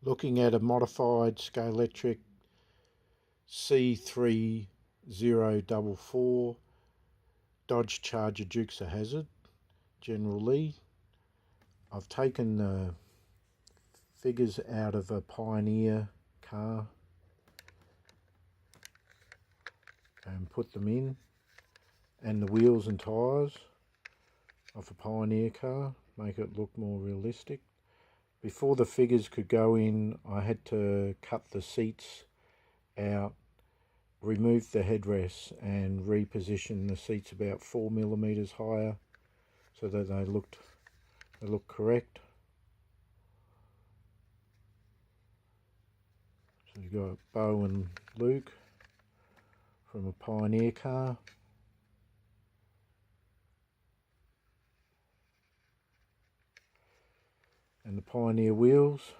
Looking at a modified Scalextric C3044 Dodge Charger Dukes of Hazzard, General Lee. I've taken the figures out of a Pioneer car and put them in, and the wheels and tyres of a Pioneer car, make it look more realistic. Before the figures could go in, I had to cut the seats out, remove the headrests and reposition the seats about 4 millimeters higher so that they look correct. So you've got Bo and Luke from a Pioneer car. And the Pioneer wheels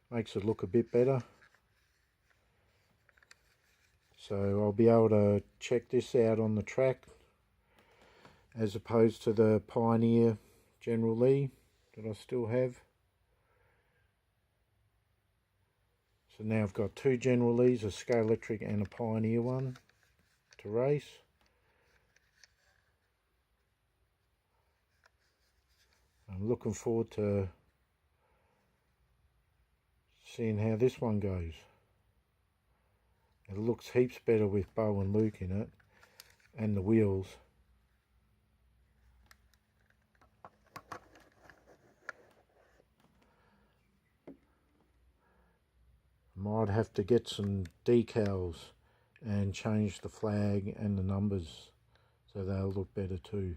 makes it look a bit better. So I'll be able to check this out on the track as opposed to the Pioneer General Lee that I still have. So now I've got two General Lees, a Scalextric and a Pioneer one to race. I'm looking forward to seeing how this one goes. It looks heaps better with Bo and Luke in it, and the wheels. I might have to get some decals and change the flag and the numbers so they'll look better too.